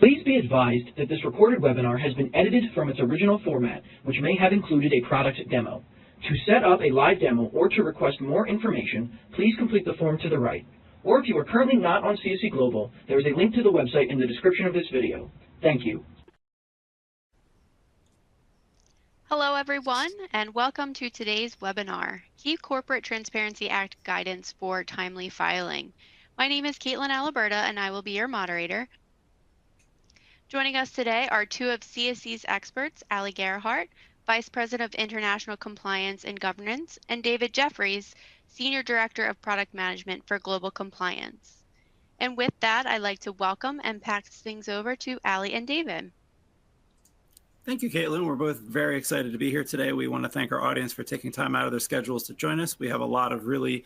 Please be advised that this recorded webinar has been edited from its original format, which may have included a product demo. To set up a live demo or to request more information, please complete the form to the right. Or if you are currently not on CSE Global, there is a link to the website in the description of this video. Thank you. Hello everyone, and welcome to today's webinar, Key Corporate Transparency Act Guidance for Timely Filing. My name is Caitlin Aliberta, and I will be your moderator. Joining us today are two of CSE's experts, Ali Gerhart, Vice President of International Compliance and Governance, and David Jefferis, Senior Director of Product Management for Global Compliance. And with that, I'd like to welcome and pass things over to Ali and David. Thank you, Caitlin. We're both very excited to be here today. We want to thank our audience for taking time out of their schedules to join us. We have a lot of really,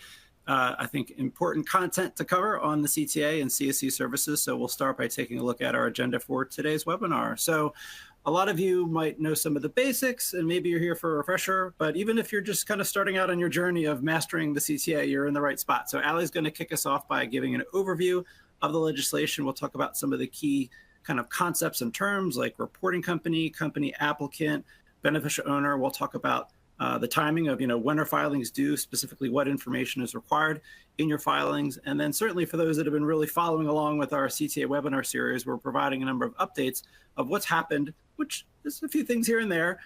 I think, important content to cover on the CTA and CSE services. So we'll start by taking a look at our agenda for today's webinar. So a lot of you might know some of the basics, and maybe you're here for a refresher, but even if you're just kind of starting out on your journey of mastering the CTA, you're in the right spot. So Ali's going to kick us off by giving an overview of the legislation. We'll talk about some of the key kind of concepts and terms like reporting company, company applicant, beneficial owner. We'll talk about the timing of, when are filings due, specifically what information is required in your filings. And then certainly for those that have been really following along with our CTA webinar series, we're providing a number of updates of what's happened, which there's a few things here and there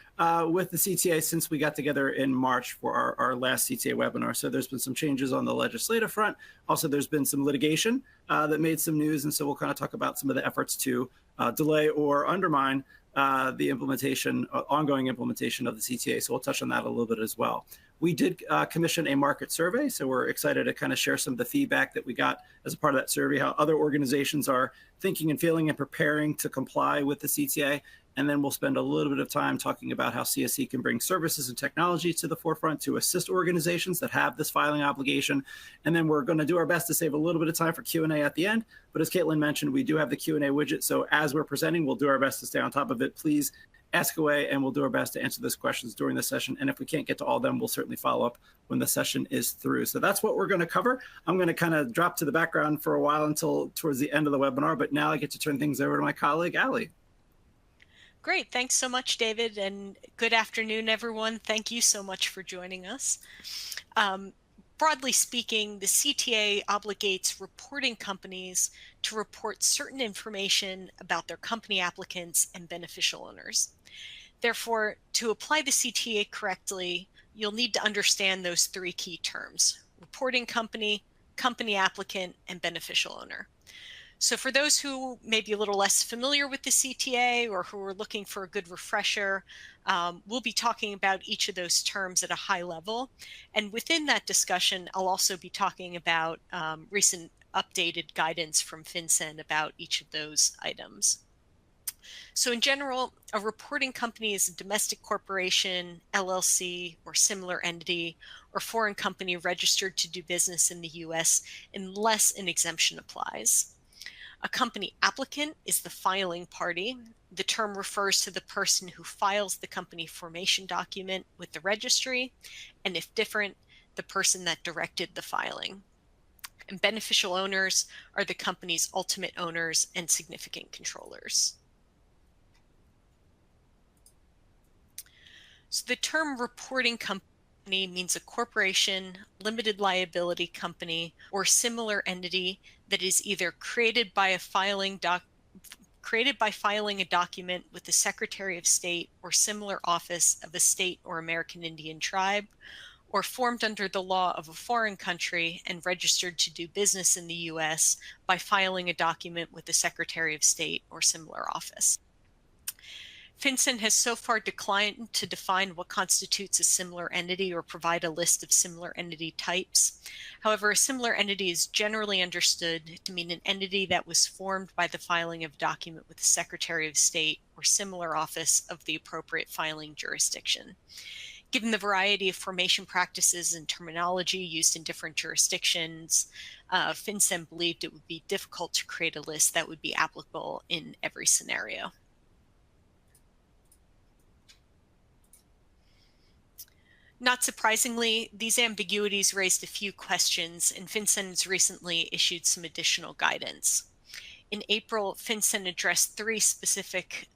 with the CTA since we got together in March for our last CTA webinar. So there's been some changes on the legislative front. Also, there's been some litigation that made some news. And so we'll kind of talk about some of the efforts to delay or undermine the implementation, ongoing implementation of the CTA. So we'll touch on that a little bit as well. We did commission a market survey, so we're excited to kind of share some of the feedback that we got as a part of that survey, how other organizations are thinking and feeling and preparing to comply with the CTA. And then we'll spend a little bit of time talking about how CSE can bring services and technology to the forefront to assist organizations that have this filing obligation. And then we're going to do our best to save a little bit of time for Q&A at the end. But as Caitlin mentioned, we do have the Q&A widget. So as we're presenting, we'll do our best to stay on top of it. Please ask away, and we'll do our best to answer those questions during the session. And if we can't get to all of them, we'll certainly follow up when the session is through. So that's what we're going to cover. I'm going to kind of drop to the background for a while until towards the end of the webinar. But now I get to turn things over to my colleague, Ali. Great. Thanks so much, David, and good afternoon, everyone. Thank you so much for joining us. Broadly speaking, the CTA obligates reporting companies to report certain information about their company applicants and beneficial owners. Therefore, to apply the CTA correctly, you'll need to understand those three key terms: reporting company, company applicant, and beneficial owner. So for those who may be a little less familiar with the CTA or who are looking for a good refresher, we'll be talking about each of those terms at a high level. And within that discussion, I'll also be talking about recent updated guidance from FinCEN about each of those items. So in general, a reporting company is a domestic corporation, LLC, or similar entity, or foreign company registered to do business in the US unless an exemption applies. A company applicant is the filing party. The term refers to the person who files the company formation document with the registry, and if different, the person that directed the filing. And beneficial owners are the company's ultimate owners and significant controllers. So the term reporting company means a corporation, limited liability company, or similar entity that is either created by filing a document with the Secretary of State or similar office of a state or American Indian tribe, or formed under the law of a foreign country and registered to do business in the US by filing a document with the Secretary of State or similar office. FinCEN has so far declined to define what constitutes a similar entity or provide a list of similar entity types. However, a similar entity is generally understood to mean an entity that was formed by the filing of a document with the Secretary of State or similar office of the appropriate filing jurisdiction. Given the variety of formation practices and terminology used in different jurisdictions, FinCEN believed it would be difficult to create a list that would be applicable in every scenario. Not surprisingly, these ambiguities raised a few questions, and FinCEN has recently issued some additional guidance. in April, FinCEN addressed 3 specific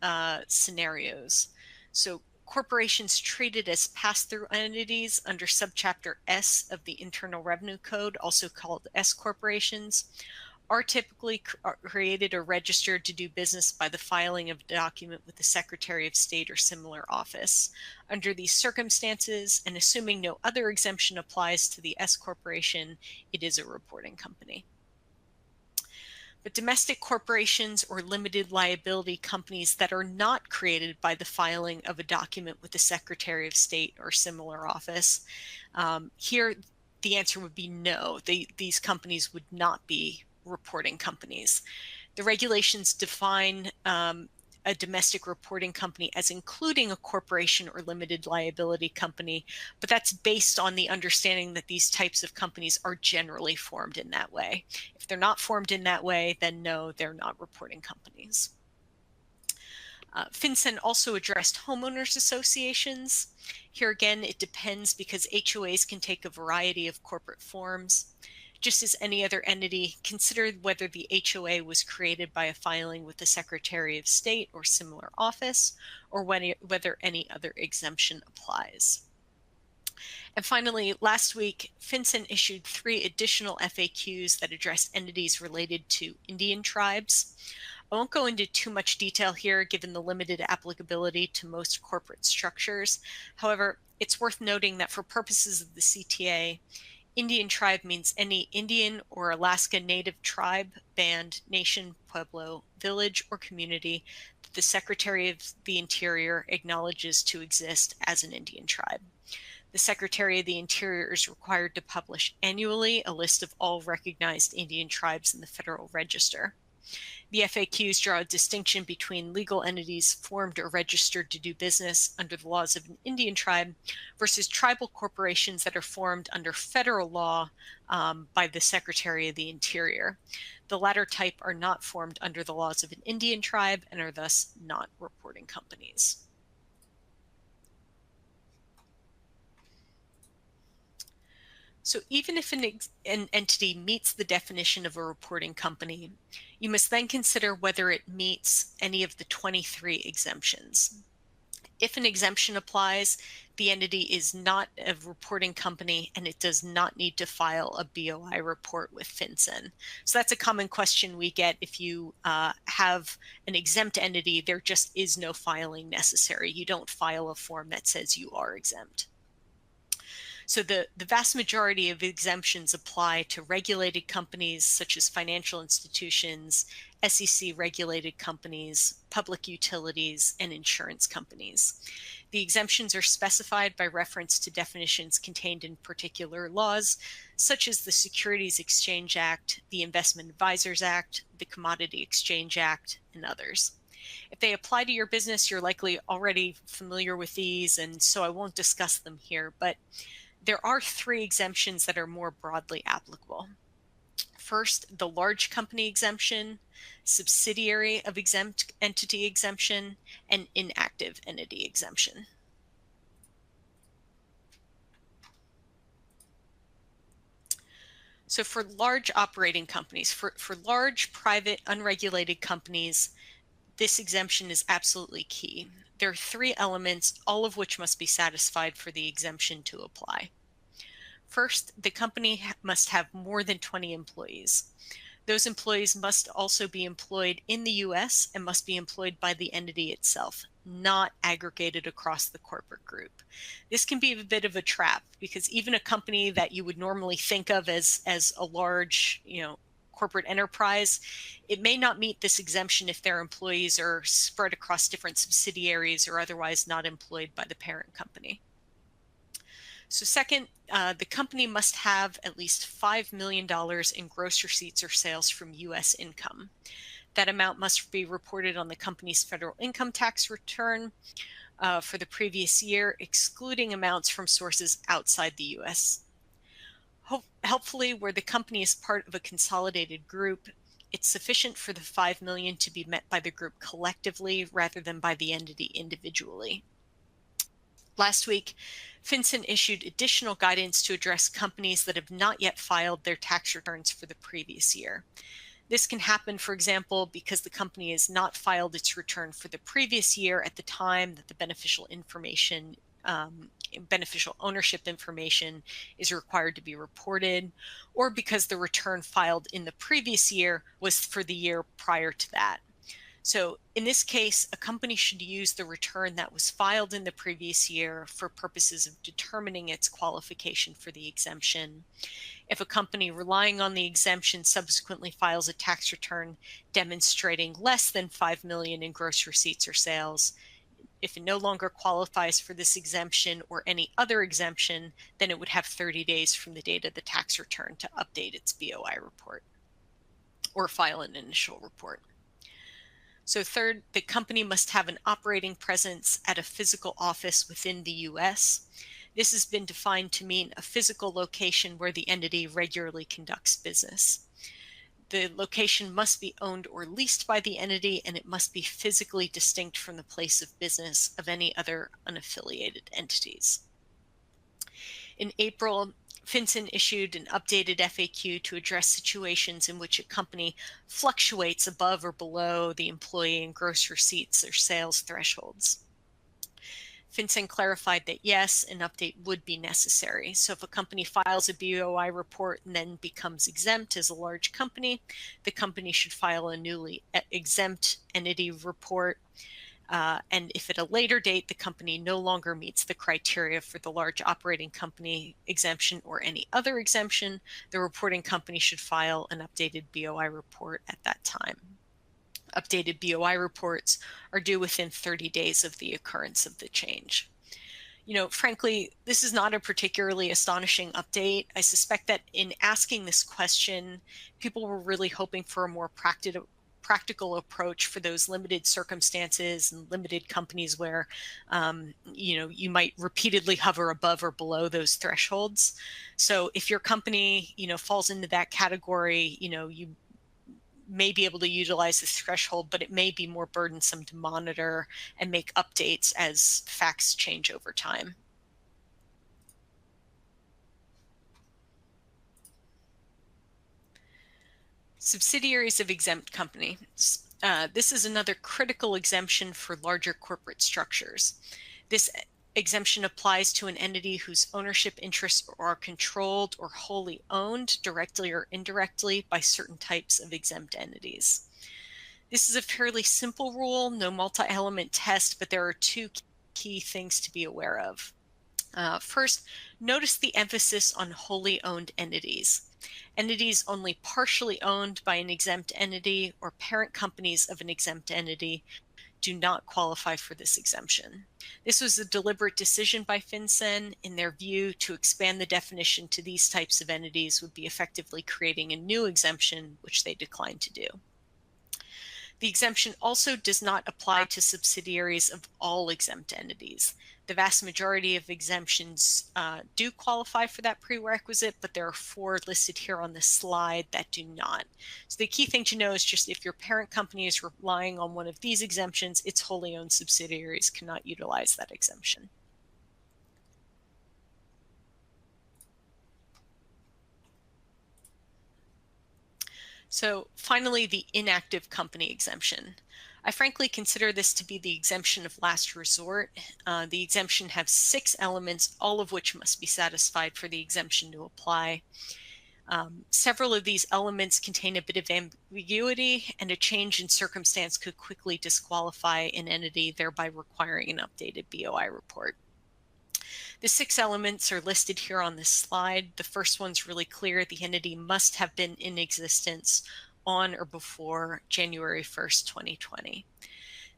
scenarios. So corporations treated as pass-through entities under subchapter S of the Internal Revenue Code, also called S corporations, are typically created or registered to do business by the filing of a document with the Secretary of State or similar office. Under these circumstances, and assuming no other exemption applies to the S corporation, it is a reporting company. But domestic corporations or limited liability companies that are not created by the filing of a document with the Secretary of State or similar office, here the answer would be no. These companies would not be reporting companies. The regulations define a domestic reporting company as including a corporation or limited liability company, but that's based on the understanding that these types of companies are generally formed in that way. If they're not formed in that way, then no, they're not reporting companies. FinCEN also addressed homeowners associations. Here again, it depends because HOAs can take a variety of corporate forms. Just as any other entity, consider whether the HOA was created by a filing with the Secretary of State or similar office, or whether any other exemption applies. And finally, last week, FinCEN issued 3 additional FAQs that address entities related to Indian tribes. I won't go into too much detail here given the limited applicability to most corporate structures. However, it's worth noting that for purposes of the CTA, Indian tribe means any Indian or Alaska Native tribe, band, nation, pueblo, village, or community that the Secretary of the Interior acknowledges to exist as an Indian tribe. The Secretary of the Interior is required to publish annually a list of all recognized Indian tribes in the Federal Register. The FAQs draw a distinction between legal entities formed or registered to do business under the laws of an Indian tribe versus tribal corporations that are formed under federal law by the Secretary of the Interior. The latter type are not formed under the laws of an Indian tribe and are thus not reporting companies. So even if an entity meets the definition of a reporting company, you must then consider whether it meets any of the 23 exemptions. If an exemption applies, the entity is not a reporting company and it does not need to file a BOI report with FinCEN. So that's a common question we get if you have an exempt entity, there just is no filing necessary. You don't file a form that says you are exempt. So the vast majority of exemptions apply to regulated companies such as financial institutions, SEC-regulated companies, public utilities, and insurance companies. The exemptions are specified by reference to definitions contained in particular laws, such as the Securities Exchange Act, the Investment Advisors Act, the Commodity Exchange Act, and others. If they apply to your business, you're likely already familiar with these, and so I won't discuss them here, but there are 3 exemptions that are more broadly applicable. First, the large company exemption, subsidiary of exempt entity exemption, and inactive entity exemption. So for large operating companies, for large private unregulated companies, this exemption is absolutely key. There are 3 elements, all of which must be satisfied for the exemption to apply. First, the company must have more than 20 employees. Those employees must also be employed in the U.S. and must be employed by the entity itself, not aggregated across the corporate group. This can be a bit of a trap because even a company that you would normally think of as a large, corporate enterprise, it may not meet this exemption if their employees are spread across different subsidiaries or otherwise not employed by the parent company. So second, the company must have at least $5 million in gross receipts or sales from U.S. income. That amount must be reported on the company's federal income tax return for the previous year, excluding amounts from sources outside the U.S. Helpfully, where the company is part of a consolidated group, it's sufficient for the $5 million to be met by the group collectively rather than by the entity individually. Last week, FinCEN issued additional guidance to address companies that have not yet filed their tax returns for the previous year. This can happen, for example, because the company has not filed its return for the previous year at the time that the beneficial ownership information is required to be reported, or because the return filed in the previous year was for the year prior to that. So in this case, a company should use the return that was filed in the previous year for purposes of determining its qualification for the exemption. If a company relying on the exemption subsequently files a tax return demonstrating less than $5 million in gross receipts or sales, if it no longer qualifies for this exemption or any other exemption, then it would have 30 days from the date of the tax return to update its BOI report or file an initial report. So third, the company must have an operating presence at a physical office within the U.S. This has been defined to mean a physical location where the entity regularly conducts business. The location must be owned or leased by the entity, and it must be physically distinct from the place of business of any other unaffiliated entities. In April, FinCEN issued an updated FAQ to address situations in which a company fluctuates above or below the employee and gross receipts or sales thresholds. FinCEN clarified that yes, an update would be necessary. So if a company files a BOI report and then becomes exempt as a large company, the company should file a newly exempt entity report. And if at a later date the company no longer meets the criteria for the large operating company exemption or any other exemption, the reporting company should file an updated BOI report at that time. Updated BOI reports are due within 30 days of the occurrence of the change. Frankly, this is not a particularly astonishing update. I suspect that in asking this question, people were really hoping for a more practical approach for those limited circumstances and limited companies where you might repeatedly hover above or below those thresholds. So if your company falls into that category, you may be able to utilize this threshold, but it may be more burdensome to monitor and make updates as facts change over time. Subsidiaries of exempt companies. This is another critical exemption for larger corporate structures. This exemption applies to an entity whose ownership interests are controlled or wholly owned directly or indirectly by certain types of exempt entities. This is a fairly simple rule, no multi-element test, but there are two key things to be aware of. First, notice the emphasis on wholly owned entities. Entities only partially owned by an exempt entity or parent companies of an exempt entity do not qualify for this exemption. This was a deliberate decision by FinCEN. In their view, to expand the definition to these types of entities would be effectively creating a new exemption, which they declined to do. The exemption also does not apply to subsidiaries of all exempt entities. The vast majority of exemptions do qualify for that prerequisite, but there are 4 listed here on this slide that do not. So the key thing to know is just if your parent company is relying on one of these exemptions, its wholly owned subsidiaries cannot utilize that exemption. So finally, the inactive company exemption. I frankly consider this to be the exemption of last resort. The exemption has 6 elements, all of which must be satisfied for the exemption to apply. Several of these elements contain a bit of ambiguity, and a change in circumstance could quickly disqualify an entity, thereby requiring an updated BOI report. The 6 elements are listed here on this slide. The first one's really clear. The entity must have been in existence on or before January 1st, 2020.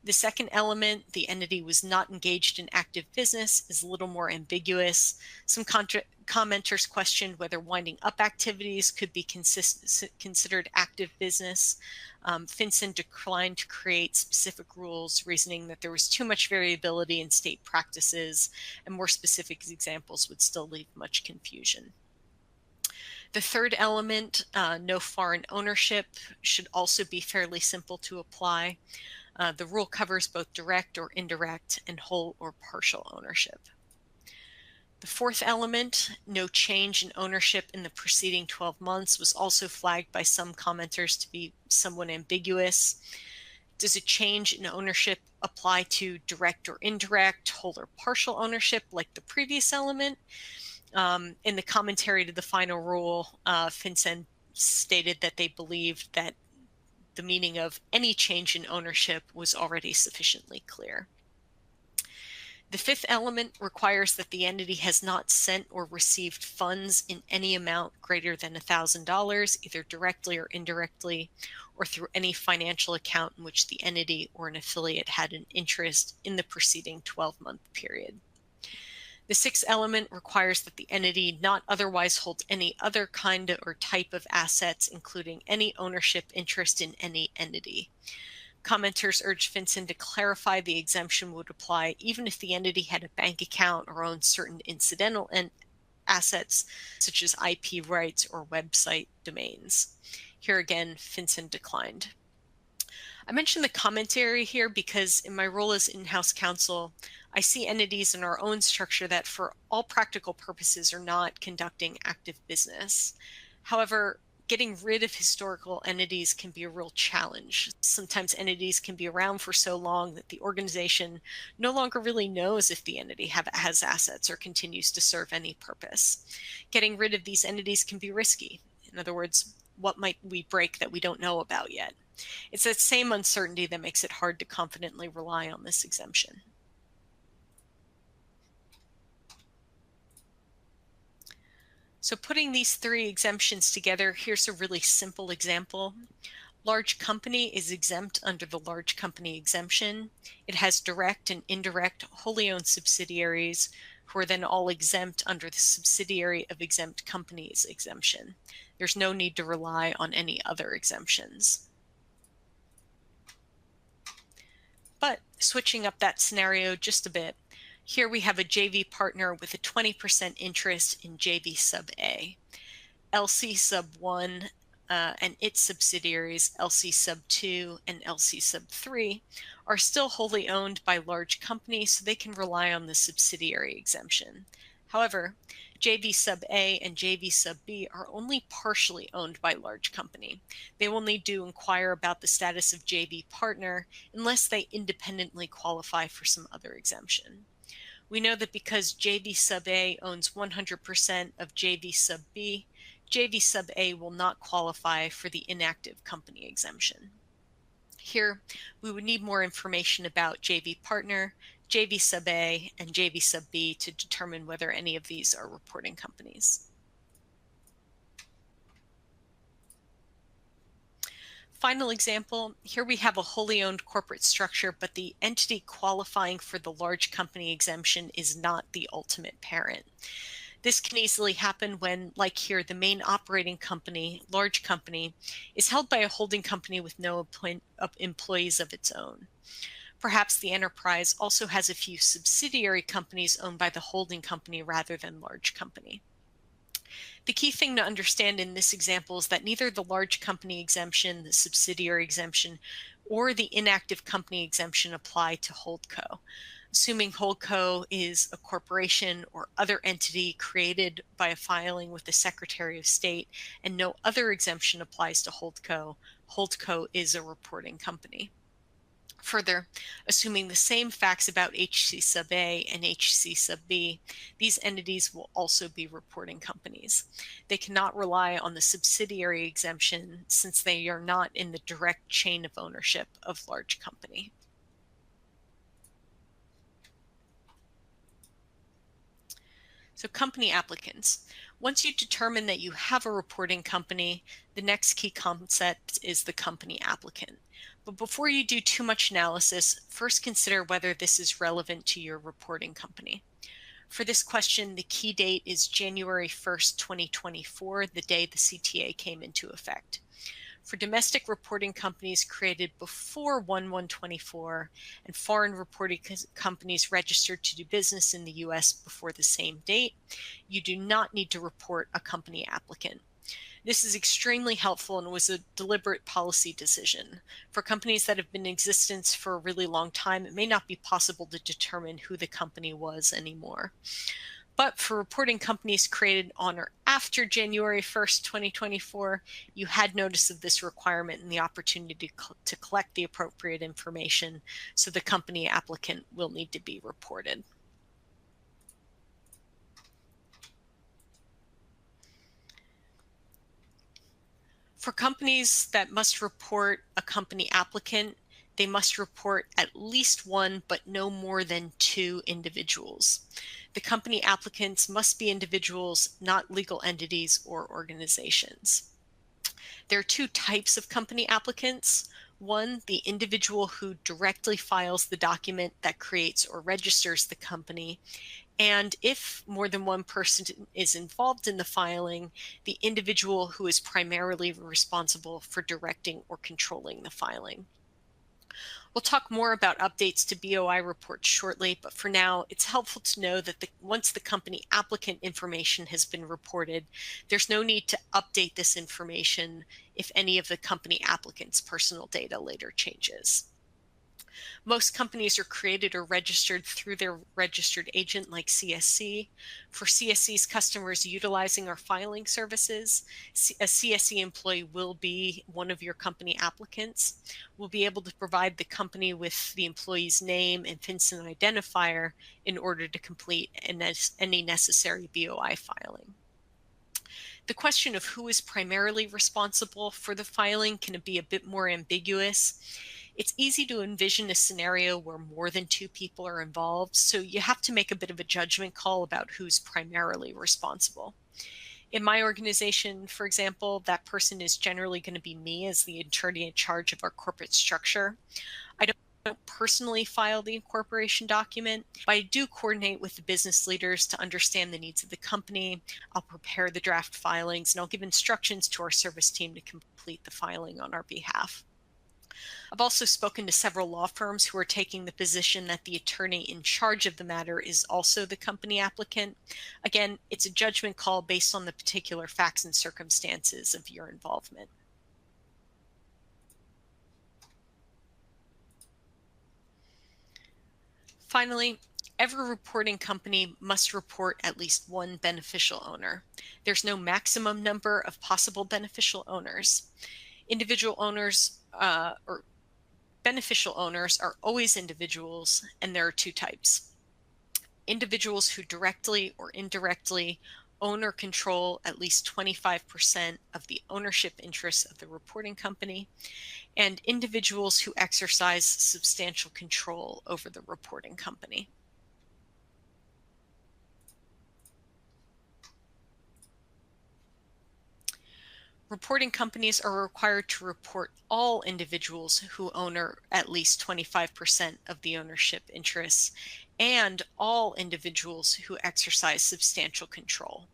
The second element, the entity was not engaged in active business, is a little more ambiguous. Some commenters questioned whether winding up activities could be considered active business. FinCEN declined to create specific rules, reasoning that there was too much variability in state practices, and more specific examples would still leave much confusion. The third element, no foreign ownership, should also be fairly simple to apply. The rule covers both direct or indirect and whole or partial ownership. The fourth element, no change in ownership in the preceding 12 months, was also flagged by some commenters to be somewhat ambiguous. Does a change in ownership apply to direct or indirect, whole or partial ownership like the previous element? In the commentary to the final rule, FinCEN stated that they believed that the meaning of any change in ownership was already sufficiently clear. The fifth element requires that the entity has not sent or received funds in any amount greater than $1,000, either directly or indirectly, or through any financial account in which the entity or an affiliate had an interest in the preceding 12-month period. The sixth element requires that the entity not otherwise hold any other kind or type of assets, including any ownership interest in any entity. Commenters urged FinCEN to clarify the exemption would apply even if the entity had a bank account or owned certain incidental assets, such as IP rights or website domains. Here again, FinCEN declined. I mention the commentary here because in my role as in-house counsel, I see entities in our own structure that for all practical purposes are not conducting active business. However, getting rid of historical entities can be a real challenge. Sometimes entities can be around for so long that the organization no longer really knows if the entity has assets or continues to serve any purpose. Getting rid of these entities can be risky. In other words, what might we break that we don't know about yet? It's that same uncertainty that makes it hard to confidently rely on this exemption. So putting these three exemptions together, here's a really simple example. Large company is exempt under the large company exemption. It has direct and indirect wholly owned subsidiaries who are then all exempt under the subsidiary of exempt companies exemption. There's no need to rely on any other exemptions. But switching up that scenario just a bit, here we have a JV partner with a 20% interest in JV sub A. LC sub 1 and its subsidiaries, LC sub 2 and LC sub 3, are still wholly owned by large companies, so they can rely on the subsidiary exemption. However, JV sub A and JV sub B are only partially owned by large company. They will need to inquire about the status of JV partner unless they independently qualify for some other exemption. We know that because JV sub A owns 100% of JV sub B, JV sub A will not qualify for the inactive company exemption. Here, we would need more information about JV partner, JV sub A, and JV sub B to determine whether any of these are reporting companies. Final example, here we have a wholly owned corporate structure, but the entity qualifying for the large company exemption is not the ultimate parent. This can easily happen when, like here, the main operating company, large company, is held by a holding company with no employees of its own. Perhaps the enterprise also has a few subsidiary companies owned by the holding company rather than large company. The key thing to understand in this example is that neither the large company exemption, the subsidiary exemption, or the inactive company exemption apply to holdco. Assuming holdco is a corporation or other entity created by a filing with the Secretary of State and no other exemption applies to holdco, holdco is a reporting company. Further, assuming the same facts about HC sub A and HC sub B, these entities will also be reporting companies. They cannot rely on the subsidiary exemption since they are not in the direct chain of ownership of large company. So company applicants. Once you determine that you have a reporting company, the next key concept is the company applicant. But before you do too much analysis, first consider whether this is relevant to your reporting company. For this question, the key date is January 1st, 2024, the day the CTA came into effect. For domestic reporting companies created before 1/1/24 and foreign reporting companies registered to do business in the U.S. before the same date, you do not need to report a company applicant. This is extremely helpful and was a deliberate policy decision. For companies that have been in existence for a really long time, it may not be possible to determine who the company was anymore. But for reporting companies created on or after January 1st, 2024, you had notice of this requirement and the opportunity to collect the appropriate information, so the company applicant will need to be reported. For companies that must report a company applicant, they must report at least one, but no more than 2 individuals. The company applicants must be individuals, not legal entities or organizations. There are 2 types of company applicants. One, the individual who directly files the document that creates or registers the company. And if more than one person is involved in the filing, the individual who is primarily responsible for directing or controlling the filing. We'll talk more about updates to BOI reports shortly, but for now, it's helpful to know that once the company applicant information has been reported, there's no need to update this information if any of the company applicant's personal data later changes. Most companies are created or registered through their registered agent like CSC. For CSC's customers utilizing our filing services, a CSC employee will be one of your company applicants. We'll be able to provide the company with the employee's name and FinCEN identifier in order to complete any necessary BOI filing. The question of who is primarily responsible for the filing can be a bit more ambiguous. It's easy to envision a scenario where more than 2 people are involved, so you have to make a bit of a judgment call about who's primarily responsible. In my organization, for example, that person is generally going to be me as the attorney in charge of our corporate structure. I don't personally file the incorporation document, but I do coordinate with the business leaders to understand the needs of the company. I'll prepare the draft filings, and I'll give instructions to our service team to complete the filing on our behalf. I've also spoken to several law firms who are taking the position that the attorney in charge of the matter is also the company applicant. Again, it's a judgment call based on the particular facts and circumstances of your involvement. Finally, every reporting company must report at least one beneficial owner. There's no maximum number of possible beneficial owners. Individual owners or beneficial owners are always individuals, and there are 2 types. Individuals who directly or indirectly own or control at least 25% of the ownership interests of the reporting company, and individuals who exercise substantial control over the reporting company. Reporting companies are required to report all individuals who own at least 25% of the ownership interests and all individuals who exercise substantial control.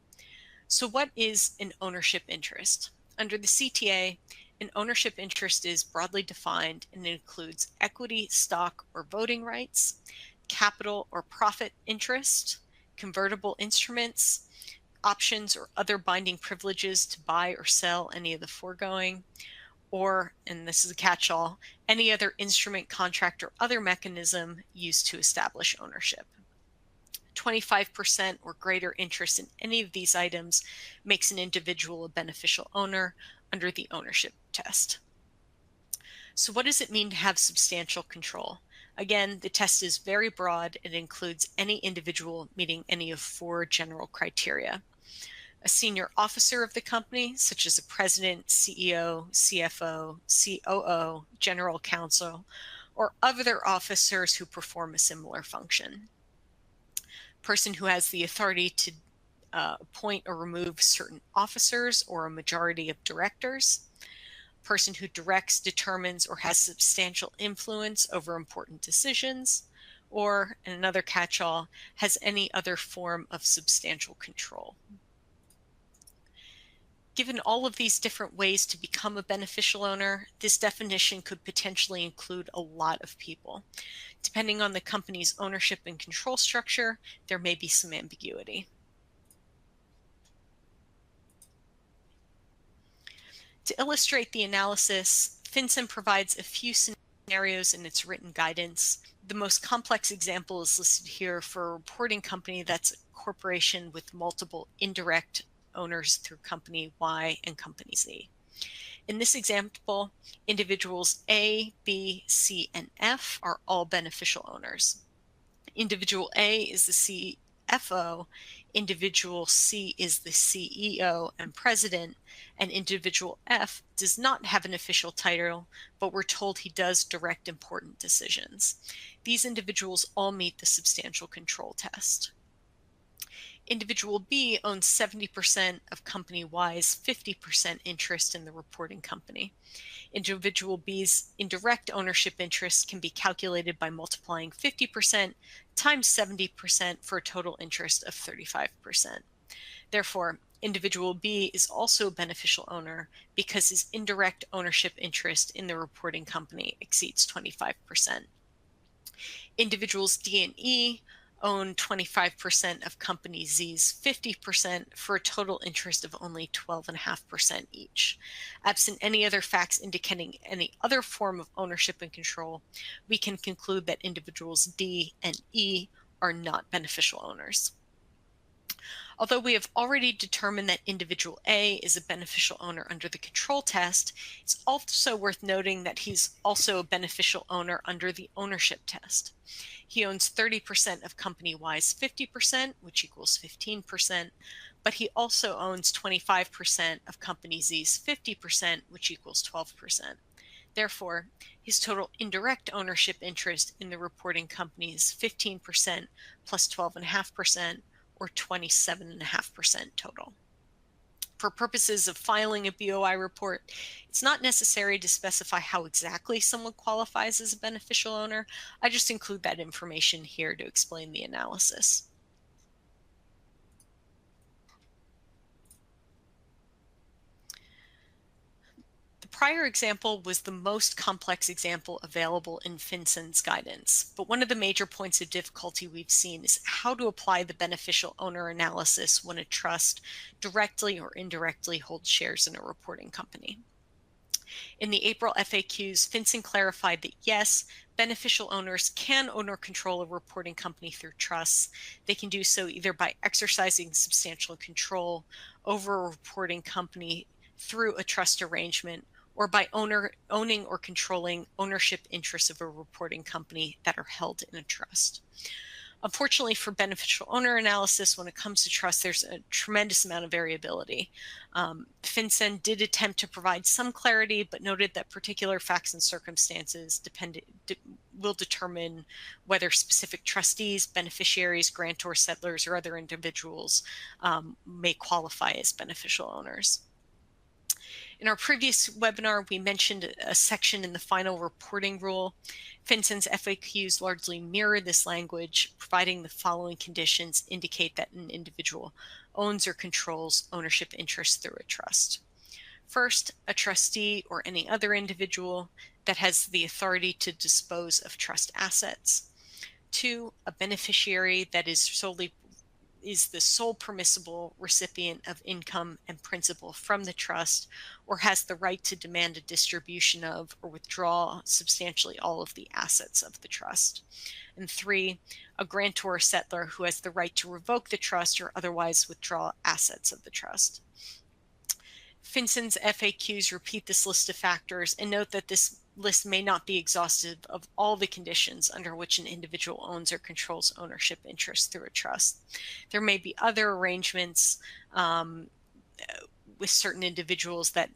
So what is an ownership interest? Under the CTA, an ownership interest is broadly defined and includes equity, stock, or voting rights, capital or profit interest, convertible instruments, options or other binding privileges to buy or sell any of the foregoing, or, and this is a catch-all, any other instrument, contract, or other mechanism used to establish ownership. 25% or greater interest in any of these items makes an individual a beneficial owner under the ownership test. So what does it mean to have substantial control? Again, the test is very broad. It includes any individual meeting any of 4 general criteria. A senior officer of the company, such as a president, CEO, CFO, COO, general counsel, or other officers who perform a similar function. Person who has the authority to appoint or remove certain officers or a majority of directors. Person who directs, determines, or has substantial influence over important decisions, or, and another catch-all, has any other form of substantial control. Given all of these different ways to become a beneficial owner, this definition could potentially include a lot of people. Depending on the company's ownership and control structure, there may be some ambiguity. To illustrate the analysis, FinCEN provides a few scenarios scenarios in its written guidance. The most complex example is listed here for a reporting company that's a corporation with multiple indirect owners through company Y and company Z. In this example, individuals A, B, C, and F are all beneficial owners. Individual A is the CFO, individual C is the CEO and president, and individual F does not have an official title, but we're told he does direct important decisions. These individuals all meet the substantial control test. Individual B owns 70% of company Y's 50% interest in the reporting company. Individual B's indirect ownership interest can be calculated by multiplying 50% times 70% for a total interest of 35%. Therefore, individual B is also a beneficial owner because his indirect ownership interest in the reporting company exceeds 25%. Individuals D and E own 25% of company Z's 50% for a total interest of only 12.5% each. Absent any other facts indicating any other form of ownership and control, we can conclude that individuals D and E are not beneficial owners. Although we have already determined that individual A is a beneficial owner under the control test, it's also worth noting that he's also a beneficial owner under the ownership test. He owns 30% of company Y's 50%, which equals 15%, but he also owns 25% of company Z's 50%, which equals 12%. Therefore, his total indirect ownership interest in the reporting company is 15% plus 12.5%, or 27.5% total. For purposes of filing a BOI report, it's not necessary to specify how exactly someone qualifies as a beneficial owner. I just include that information here to explain the analysis. The prior example was the most complex example available in FinCEN's guidance, but one of the major points of difficulty we've seen is how to apply the beneficial owner analysis when a trust directly or indirectly holds shares in a reporting company. In the April FAQs, FinCEN clarified that yes, beneficial owners can own or control a reporting company through trusts. They can do so either by exercising substantial control over a reporting company through a trust arrangement, or by owning or controlling ownership interests of a reporting company that are held in a trust. Unfortunately, for beneficial owner analysis, when it comes to trust, there's a tremendous amount of variability. FinCEN did attempt to provide some clarity, but noted that particular facts and circumstances will determine whether specific trustees, beneficiaries, grantor, settlers, or other individuals may qualify as beneficial owners. In our previous webinar, we mentioned a section in the final reporting rule. FinCEN's FAQs largely mirror this language, providing the following conditions indicate that an individual owns or controls ownership interests through a trust. First, a trustee or any other individual that has the authority to dispose of trust assets. Two, a beneficiary that is the sole permissible recipient of income and principal from the trust, or has the right to demand a distribution of or withdraw substantially all of the assets of the trust. And three, a grantor or settler who has the right to revoke the trust or otherwise withdraw assets of the trust. FinCEN's FAQs repeat this list of factors and note that this list may not be exhaustive of all the conditions under which an individual owns or controls ownership interests through a trust. There may be other arrangements with certain individuals that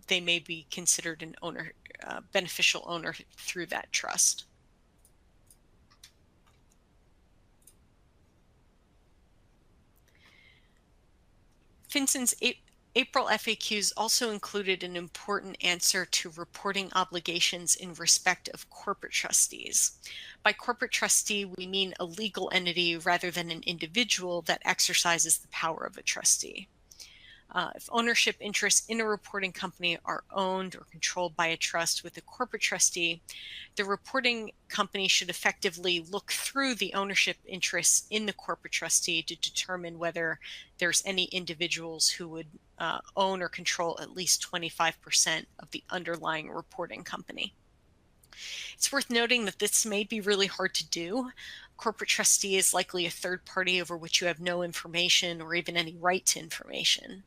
they may be considered an owner, beneficial owner through that trust. FinCEN's April FAQs also included an important answer to reporting obligations in respect of corporate trustees. By corporate trustee, we mean a legal entity rather than an individual that exercises the power of a trustee. If ownership interests in a reporting company are owned or controlled by a trust with a corporate trustee, the reporting company should effectively look through the ownership interests in the corporate trustee to determine whether there's any individuals who would own or control at least 25% of the underlying reporting company. It's worth noting that this may be really hard to do. Corporate trustee is likely a third party over which you have no information or even any right to information.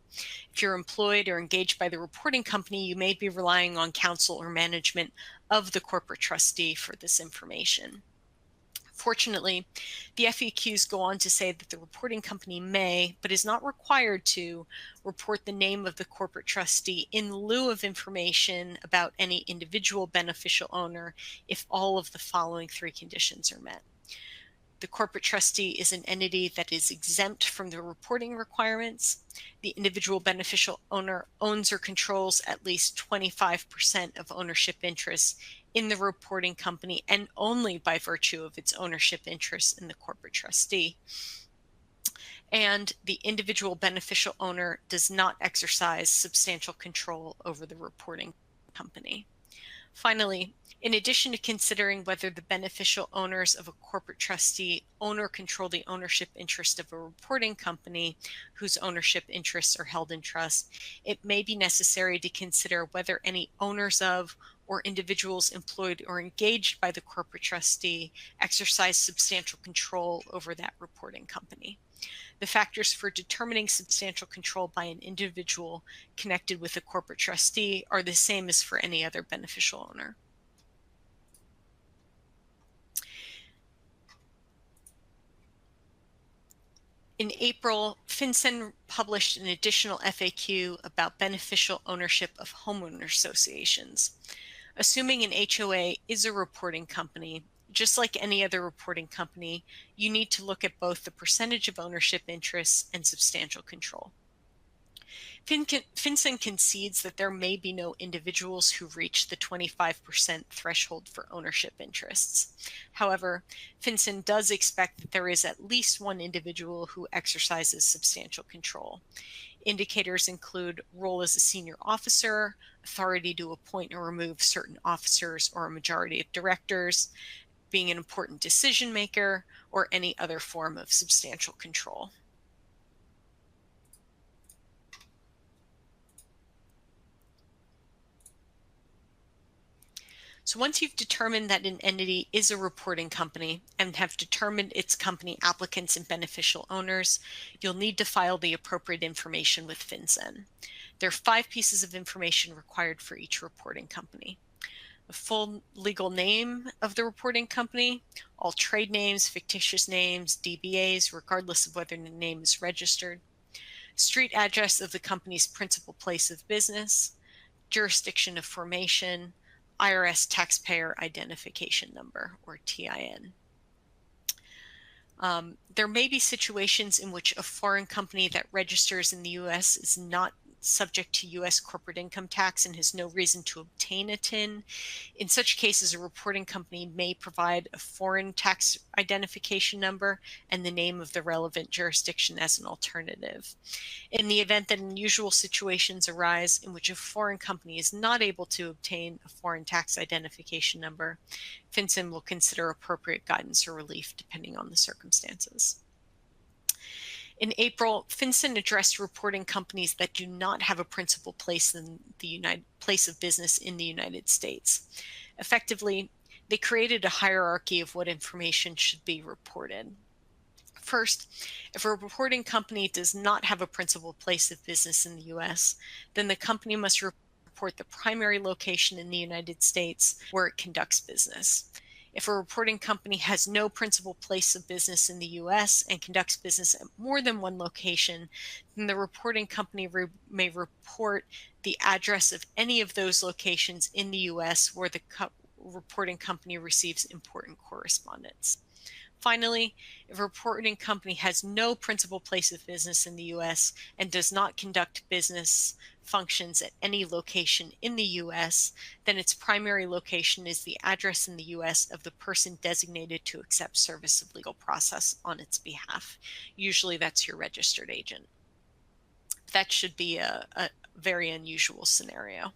If you're employed or engaged by the reporting company, you may be relying on counsel or management of the corporate trustee for this information. Fortunately, the FAQs go on to say that the reporting company may, but is not required to, report the name of the corporate trustee in lieu of information about any individual beneficial owner if all of the following three conditions are met. The corporate trustee is an entity that is exempt from the reporting requirements. The individual beneficial owner owns or controls at least 25% of ownership interests in the reporting company and only by virtue of its ownership interests in the corporate trustee. And the individual beneficial owner does not exercise substantial control over the reporting company. Finally, in addition to considering whether the beneficial owners of a corporate trustee own or control the ownership interest of a reporting company whose ownership interests are held in trust, it may be necessary to consider whether any owners of or individuals employed or engaged by the corporate trustee exercise substantial control over that reporting company. The factors for determining substantial control by an individual connected with a corporate trustee are the same as for any other beneficial owner. In April, FinCEN published an additional FAQ about beneficial ownership of homeowner associations. Assuming an HOA is a reporting company, just like any other reporting company, you need to look at both the percentage of ownership interests and substantial control. FinCEN concedes that there may be no individuals who reach the 25% threshold for ownership interests. However, FinCEN does expect that there is at least one individual who exercises substantial control. Indicators include role as a senior officer, authority to appoint or remove certain officers or a majority of directors, being an important decision maker, or any other form of substantial control. So once you've determined that an entity is a reporting company and have determined its company applicants and beneficial owners, you'll need to file the appropriate information with FinCEN. There are 5 pieces of information required for each reporting company. The full legal name of the reporting company, all trade names, fictitious names, DBAs, regardless of whether the name is registered, street address of the company's principal place of business, jurisdiction of formation, IRS taxpayer identification number, or TIN. There may be situations in which a foreign company that registers in the U.S. is not subject to U.S. corporate income tax and has no reason to obtain a TIN. In such cases, a reporting company may provide a foreign tax identification number and the name of the relevant jurisdiction as an alternative. In the event that unusual situations arise in which a foreign company is not able to obtain a foreign tax identification number, FinCEN will consider appropriate guidance or relief depending on the circumstances. In April, FinCEN addressed reporting companies that do not have a principal place in the place of business in the United States. Effectively, they created a hierarchy of what information should be reported. First, if a reporting company does not have a principal place of business in the U.S., then the company must report the primary location in the United States where it conducts business. If a reporting company has no principal place of business in the U.S. and conducts business at more than one location, then the reporting company may report the address of any of those locations in the U.S. where the reporting company receives important correspondence. Finally, if a reporting company has no principal place of business in the U.S. and does not conduct business functions at any location in the U.S., then its primary location is the address in the U.S. of the person designated to accept service of legal process on its behalf. Usually that's your registered agent. That should be a very unusual scenario.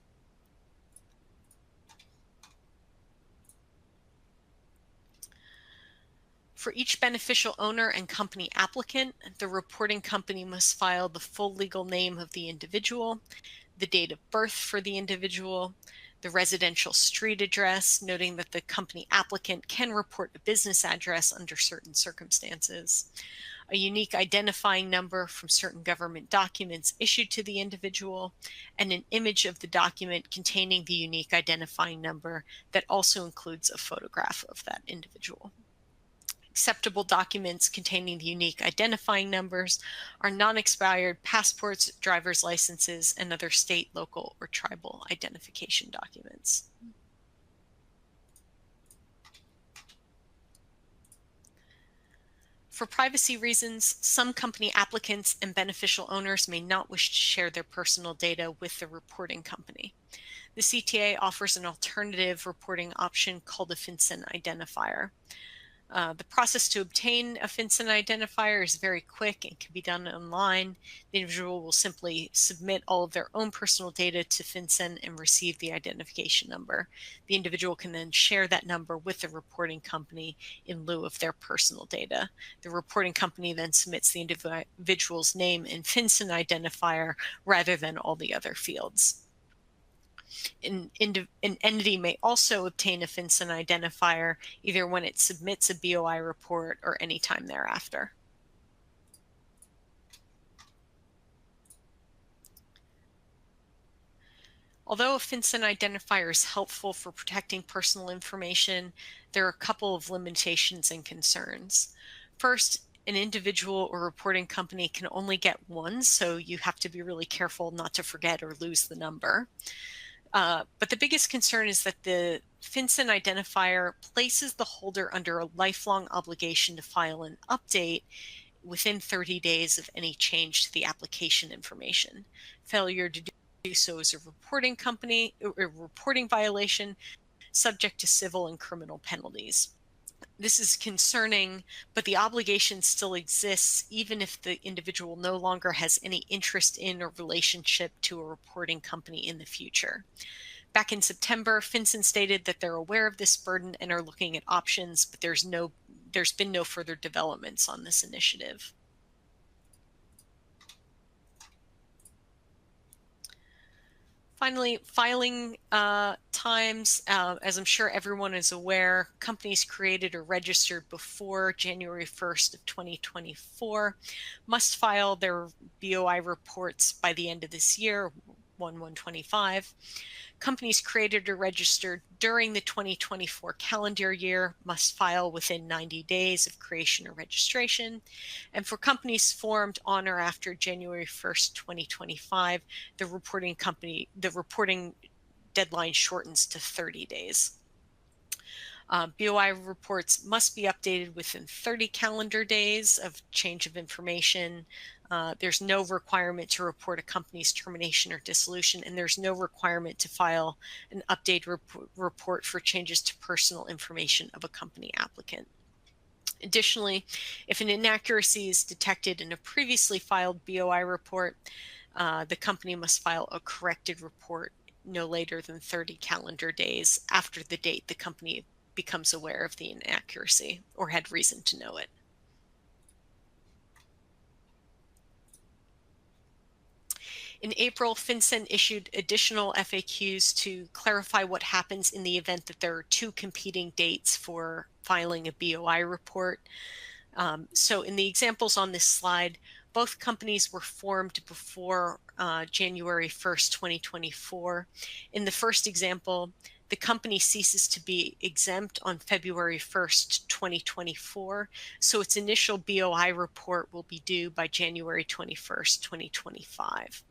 For each beneficial owner and company applicant, the reporting company must file the full legal name of the individual, the date of birth for the individual, the residential street address, noting that the company applicant can report a business address under certain circumstances, a unique identifying number from certain government documents issued to the individual, and an image of the document containing the unique identifying number that also includes a photograph of that individual. Acceptable documents containing the unique identifying numbers are non-expired passports, driver's licenses, and other state, local, or tribal identification documents. For privacy reasons, some company applicants and beneficial owners may not wish to share their personal data with the reporting company. The CTA offers an alternative reporting option called a FinCEN identifier. The process to obtain a FinCEN identifier is very quick and can be done online. The individual will simply submit all of their own personal data to FinCEN and receive the identification number. The individual can then share that number with the reporting company in lieu of their personal data. The reporting company then submits the individual's name and FinCEN identifier rather than all the other fields. An entity may also obtain a FinCEN identifier either when it submits a BOI report or any time thereafter. Although a FinCEN identifier is helpful for protecting personal information, there are a couple of limitations and concerns. First, an individual or reporting company can only get one, so you have to be really careful not to forget or lose the number. But the biggest concern is that the FinCEN identifier places the holder under a lifelong obligation to file an update within 30 days of any change to the application information. Failure to do so is a reporting violation subject to civil and criminal penalties. This is concerning, but the obligation still exists even if the individual no longer has any interest in or relationship to a reporting company in the future. Back in September, FinCEN stated that they're aware of this burden and are looking at options, but there's been no further developments on this initiative. Finally, filing times. As I'm sure everyone is aware, companies created or registered before January 1st of 2024 must file their BOI reports by the end of this year, 1/1/25. Companies created or registered during the 2024 calendar year must file within 90 days of creation or registration. And for companies formed on or after January 1st, 2025, the reporting deadline shortens to 30 days. BOI reports must be updated within 30 calendar days of change of information. There's no requirement to report a company's termination or dissolution, and there's no requirement to file an update report for changes to personal information of a company applicant. Additionally, if an inaccuracy is detected in a previously filed BOI report, the company must file a corrected report no later than 30 calendar days after the date the company becomes aware of the inaccuracy or had reason to know it. In April, FinCEN issued additional FAQs to clarify what happens in the event that there are two competing dates for filing a BOI report. So in the examples on this slide, both companies were formed before January 1st, 2024. In the first example, the company ceases to be exempt on February 1st, 2024, so its initial BOI report will be due by January 21st, 2025.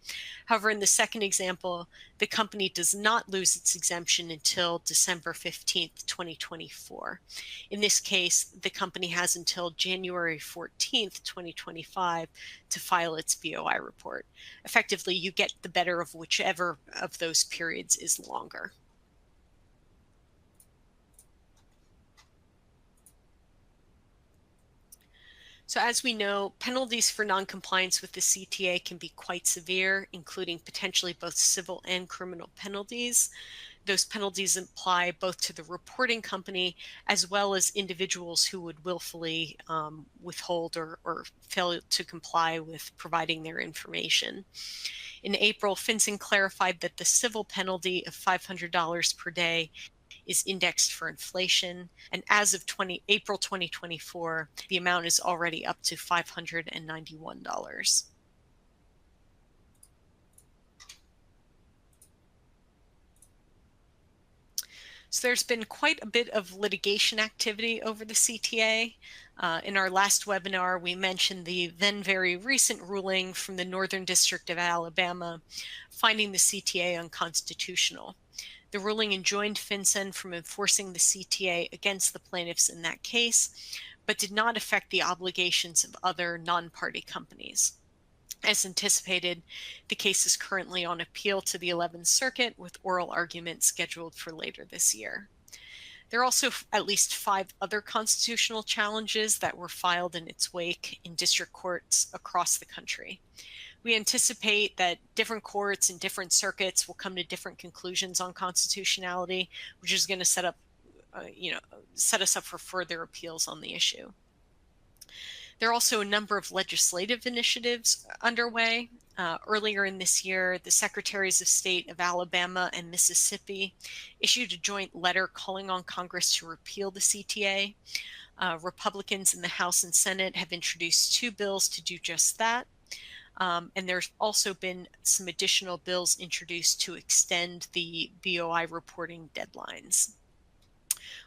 However, in the second example, the company does not lose its exemption until December 15th, 2024. In this case, the company has until January 14th, 2025 to file its BOI report. Effectively, you get the better of whichever of those periods is longer. So as we know, penalties for noncompliance with the CTA can be quite severe, including potentially both civil and criminal penalties. those penalties apply both to the reporting company as well as individuals who would willfully withhold or fail to comply with providing their information. In April, FinCEN clarified that the civil penalty of $500 per day is indexed for inflation, and as of April 2024, the amount is already up to $591. So there's been quite a bit of litigation activity over the CTA. In our last webinar, we mentioned the then very recent ruling from the Northern District of Alabama finding the CTA unconstitutional. The ruling enjoined FinCEN from enforcing the CTA against the plaintiffs in that case, but did not affect the obligations of other non-party companies. As anticipated, the case is currently on appeal to the 11th Circuit with oral argument scheduled for later this year. There are also at least 5 other constitutional challenges that were filed in its wake in district courts across the country. We anticipate that different courts and different circuits will come to different conclusions on constitutionality, which is going to set us up for further appeals on the issue. There are also a number of legislative initiatives underway. Earlier in this year, the Secretaries of State of Alabama and Mississippi issued a joint letter calling on Congress to repeal the CTA. Republicans in the House and Senate have introduced 2 bills to do just that. And there's also been some additional bills introduced to extend the BOI reporting deadlines.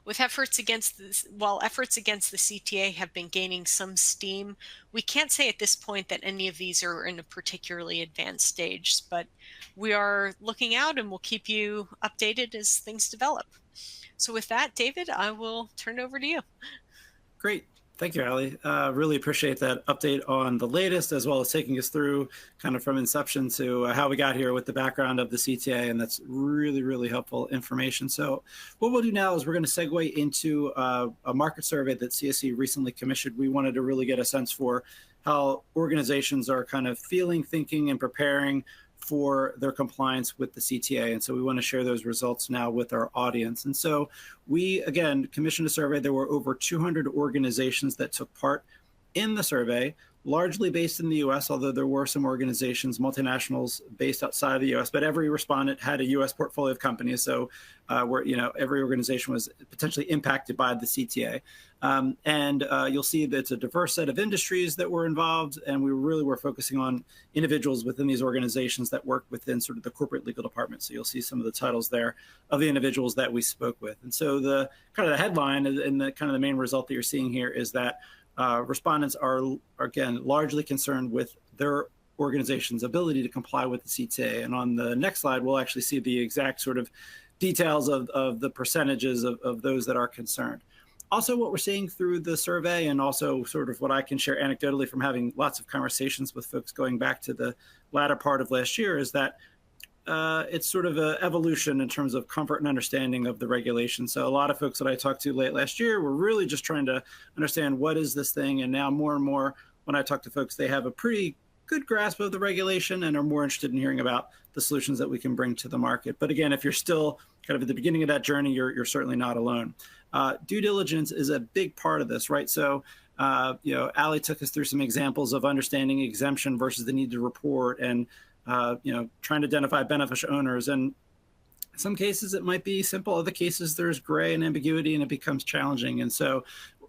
While efforts against the CTA have been gaining some steam, we can't say at this point that any of these are in a particularly advanced stage, but we are looking out and we'll keep you updated as things develop. So with that, David, I will turn it over to you. Great. Thank you, Allie. Really appreciate that update on the latest, as well as taking us through kind of from inception to how we got here with the background of the CTA, and that's really, really helpful information. So what we'll do now is we're going to segue into a market survey that CSE recently commissioned. We wanted to really get a sense for how organizations are kind of feeling, thinking, and preparing for their compliance with the CTA. And so we want to share those results now with our audience. And so we, again, commissioned a survey. There were over 200 organizations that took part in the survey, largely based in the US, although there were some organizations, multinationals based outside of the US, but every respondent had a US portfolio of companies. So every organization was potentially impacted by the CTA. You'll see that it's a diverse set of industries that were involved, and we really were focusing on individuals within these organizations that work within sort of the corporate legal department. So you'll see some of the titles there of the individuals that we spoke with. And so the kind of the headline and the kind of the main result that you're seeing here is that respondents are, again, largely concerned with their organization's ability to comply with the CTA. And on the next slide, we'll actually see the exact sort of details of the percentages of those that are concerned. Also, what we're seeing through the survey, and also sort of what I can share anecdotally from having lots of conversations with folks going back to the latter part of last year, is that it's sort of an evolution in terms of comfort and understanding of the regulation. So a lot of folks that I talked to late last year were really just trying to understand what is this thing. And now more and more, when I talk to folks, they have a pretty good grasp of the regulation and are more interested in hearing about the solutions that we can bring to the market. But again, if you're still kind of at the beginning of that journey, you're certainly not alone. Due diligence is a big part of this, right? So, Allie took us through some examples of understanding exemption versus the need to report, and trying to identify beneficial owners. And in some cases it might be simple. Other cases there's gray and ambiguity, and it becomes challenging. And so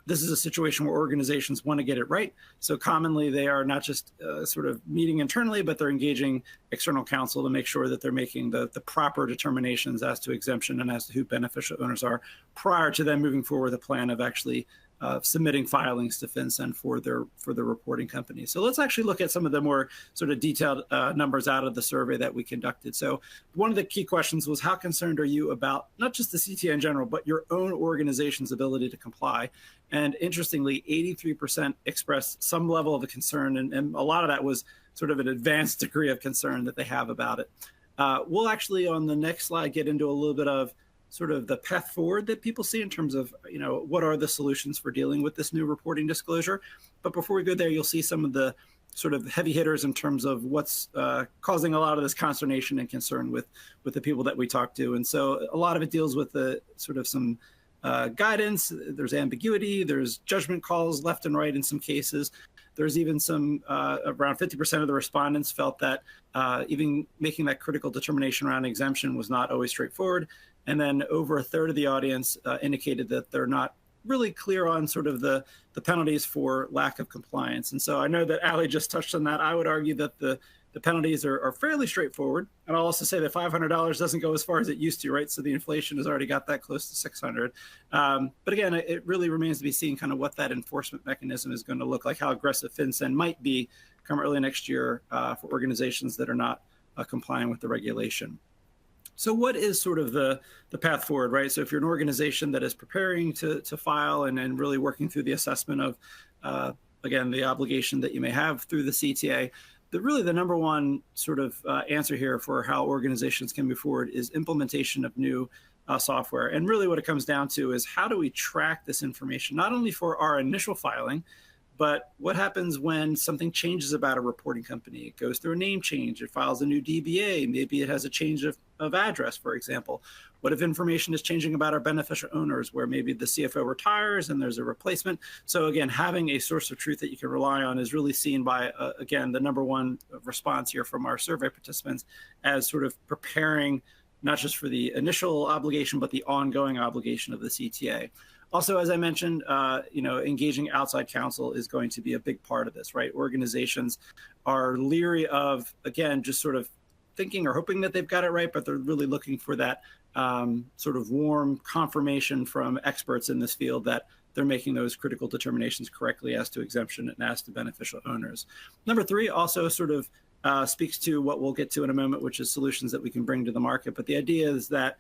this is a situation where organizations want to get it right. So commonly they are not just sort of meeting internally, but they're engaging external counsel to make sure that they're making the proper determinations as to exemption and as to who beneficial owners are prior to them moving forward with a plan of actually submitting filings to FinCEN for their reporting company. So let's actually look at some of the more sort of detailed numbers out of the survey that we conducted. So one of the key questions was, how concerned are you about not just the CTA in general, but your own organization's ability to comply? And interestingly, 83% expressed some level of a concern, and a lot of that was sort of an advanced degree of concern that they have about it. We'll actually, on the next slide, get into a little bit of sort of the path forward that people see in terms of, what are the solutions for dealing with this new reporting disclosure. But before we go there, you'll see some of the sort of heavy hitters in terms of what's causing a lot of this consternation and concern with the people that we talk to. And so a lot of it deals with the sort of some guidance. There's ambiguity. There's judgment calls left and right in some cases. There's even some, around 50% of the respondents felt that even making that critical determination around exemption was not always straightforward. And then over a third of the audience indicated that they're not really clear on sort of the penalties for lack of compliance. And so I know that Ali just touched on that. I would argue that the penalties are fairly straightforward. And I'll also say that $500 doesn't go as far as it used to, right? So the inflation has already got that close to $600. But again, it really remains to be seen kind of what that enforcement mechanism is going to look like, how aggressive FinCEN might be come early next year for organizations that are not complying with the regulation. So what is sort of the path forward, right? So if you're an organization that is preparing to file and really working through the assessment of, again, the obligation that you may have through the CTA, really the number one sort of answer here for how organizations can move forward is implementation of new software. And really what it comes down to is how do we track this information, not only for our initial filing, but what happens when something changes about a reporting company? It goes through a name change, it files a new DBA, maybe it has a change of address, for example. What if information is changing about our beneficial owners, where maybe the CFO retires and there's a replacement? So again, having a source of truth that you can rely on is really seen by, again, the number one response here from our survey participants as sort of preparing not just for the initial obligation, but the ongoing obligation of the CTA. Also, as I mentioned, engaging outside counsel is going to be a big part of this, right? Organizations are leery of, again, just sort of thinking or hoping that they've got it right, but they're really looking for that sort of warm confirmation from experts in this field that they're making those critical determinations correctly as to exemption and as to beneficial owners. Number three also sort of speaks to what we'll get to in a moment, which is solutions that we can bring to the market. But the idea is that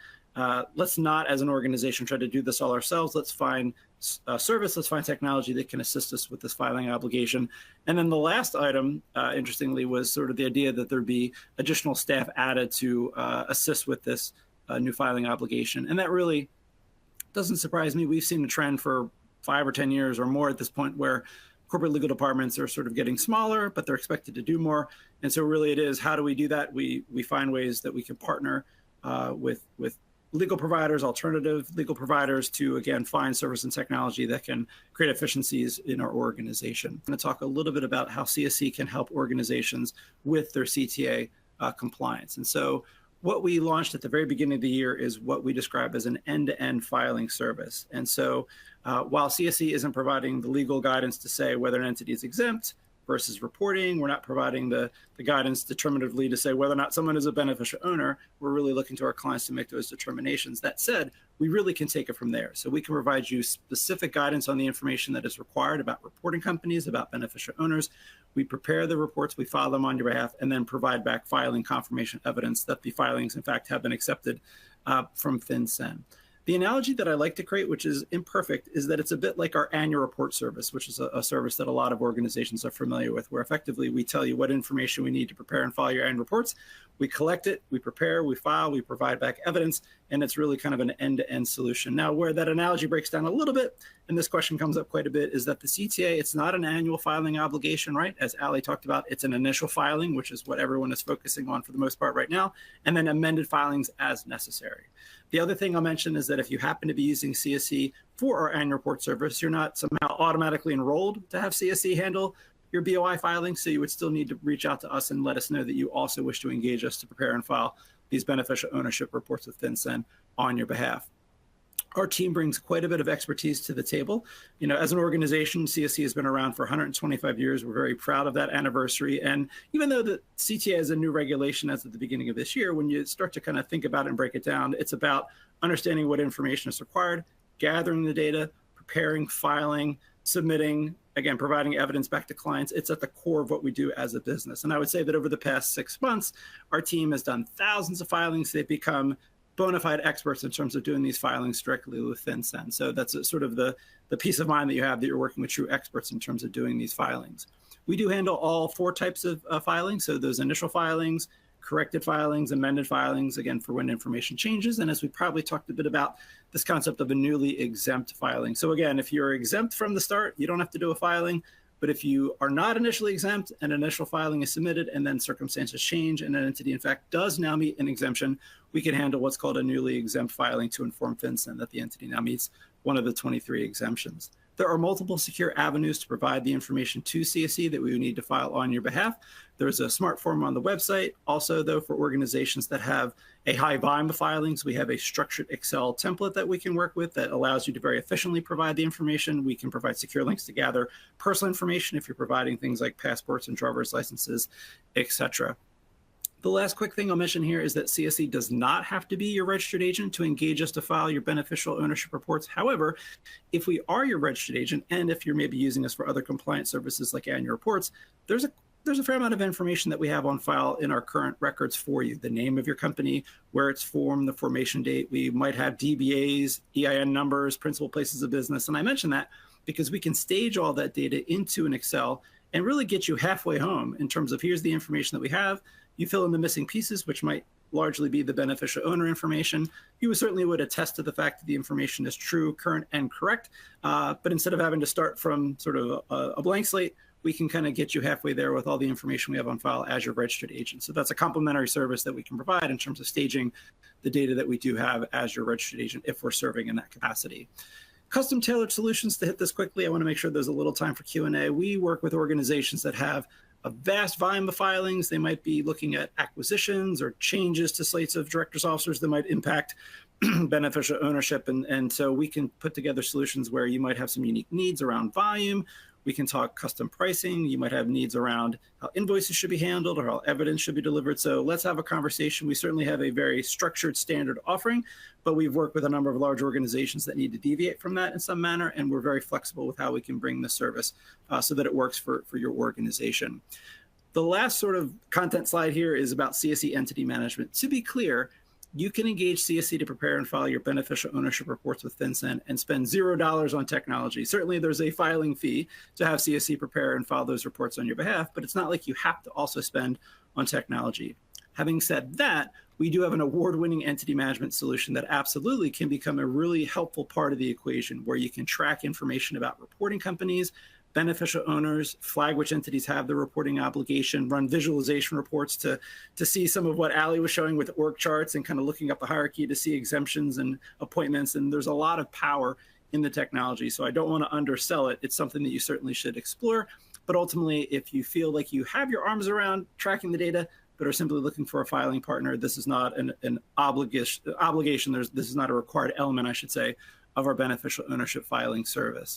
let's not, as an organization, try to do this all ourselves. Let's find service, let's find technology that can assist us with this filing obligation. And then the last item, interestingly, was sort of the idea that there'd be additional staff added to assist with this new filing obligation. And that really doesn't surprise me. We've seen a trend for 5 or 10 years or more at this point where corporate legal departments are sort of getting smaller, but they're expected to do more. And so really it is, how do we do that? We find ways that we can partner with legal providers, alternative legal providers to, again, find service and technology that can create efficiencies in our organization. I'm going to talk a little bit about how CSE can help organizations with their CTA compliance. And so what we launched at the very beginning of the year is what we describe as an end-to-end filing service. And so while CSE isn't providing the legal guidance to say whether an entity is exempt versus reporting, we're not providing the guidance determinatively to say whether or not someone is a beneficial owner. We're really looking to our clients to make those determinations. That said, we really can take it from there. So we can provide you specific guidance on the information that is required about reporting companies, about beneficial owners. We prepare the reports, we file them on your behalf, and then provide back filing confirmation evidence that the filings, in fact, have been accepted from FinCEN. The analogy that I like to create, which is imperfect, is that it's a bit like our annual report service, which is a service that a lot of organizations are familiar with, where effectively we tell you what information we need to prepare and file your annual reports. We collect it, we prepare, we file, we provide back evidence, and it's really kind of an end-to-end solution. Now, where that analogy breaks down a little bit, and this question comes up quite a bit, is that the CTA, it's not an annual filing obligation, right? As Ali talked about, it's an initial filing, which is what everyone is focusing on for the most part right now, and then amended filings as necessary. The other thing I'll mention is that if you happen to be using CSE for our annual report service, you're not somehow automatically enrolled to have CSE handle your BOI filing, so you would still need to reach out to us and let us know that you also wish to engage us to prepare and file these beneficial ownership reports with FinCEN on your behalf. Our team brings quite a bit of expertise to the table. You know, as an organization, CSE has been around for 125 years. We're very proud of that anniversary. And even though the CTA is a new regulation as of the beginning of this year, when you start to kind of think about it and break it down, it's about understanding what information is required, gathering the data, preparing, filing, submitting, again, providing evidence back to clients. It's at the core of what we do as a business. And I would say that over the past 6 months, our team has done thousands of filings. They've become bona fide experts in terms of doing these filings directly with FinCEN. So that's sort of the peace of mind that you have that you're working with true experts in terms of doing these filings. We do handle all 4 types of filings. So those initial filings, corrected filings, amended filings, again, for when information changes. And as we probably talked a bit about, this concept of a newly exempt filing. So again, if you're exempt from the start, you don't have to do a filing. But if you are not initially exempt, an initial filing is submitted, and then circumstances change, and an entity, in fact, does now meet an exemption, we can handle what's called a newly exempt filing to inform FinCEN that the entity now meets one of the 23 exemptions. There are multiple secure avenues to provide the information to CSE that we would need to file on your behalf. There's a smart form on the website. Also, though, for organizations that have a high volume of filings, we have a structured Excel template that we can work with that allows you to very efficiently provide the information. We can provide secure links to gather personal information if you're providing things like passports and driver's licenses, etc. The last quick thing I'll mention here is that CSE does not have to be your registered agent to engage us to file your beneficial ownership reports. However, if we are your registered agent, and if you're maybe using us for other compliance services like annual reports, there's a fair amount of information that we have on file in our current records for you. The name of your company, where it's formed, the formation date. We might have DBAs, EIN numbers, principal places of business. And I mention that because we can stage all that data into an Excel and really get you halfway home in terms of here's the information that we have. You fill in the missing pieces, which might largely be the beneficial owner information. You certainly would attest to the fact that the information is true, current, and correct. But instead of having to start from sort of a blank slate, we can kind of get you halfway there with all the information we have on file as your registered agent. So that's a complimentary service that we can provide in terms of staging the data that we do have as your registered agent if we're serving in that capacity. Custom tailored solutions. To hit this quickly, I want to make sure there's a little time for Q&A. We work with organizations that have a vast volume of filings. They might be looking at acquisitions or changes to slates of directors' officers that might impact beneficial ownership. And so we can put together solutions where you might have some unique needs around volume. We can talk custom pricing. You might have needs around how invoices should be handled or how evidence should be delivered. So let's have a conversation. We certainly have a very structured standard offering, but we've worked with a number of large organizations that need to deviate from that in some manner, and we're very flexible with how we can bring the service so that it works for your organization. The last sort of content slide here is about CSE entity management. To be clear, you can engage CSE to prepare and file your beneficial ownership reports with FinCEN and spend $0 on technology. Certainly, there's a filing fee to have CSE prepare and file those reports on your behalf, but it's not like you have to also spend on technology. Having said that, we do have an award-winning entity management solution that absolutely can become a really helpful part of the equation, where you can track information about reporting companies, beneficial owners, flag which entities have the reporting obligation, run visualization reports to see some of what Allie was showing with org charts and kind of looking up the hierarchy to see exemptions and appointments. And there's a lot of power in the technology. So I don't want to undersell it. It's something that you certainly should explore. But ultimately, if you feel like you have your arms around tracking the data, but are simply looking for a filing partner, this is not an obligation. This is not a required element, I should say, of our beneficial ownership filing service.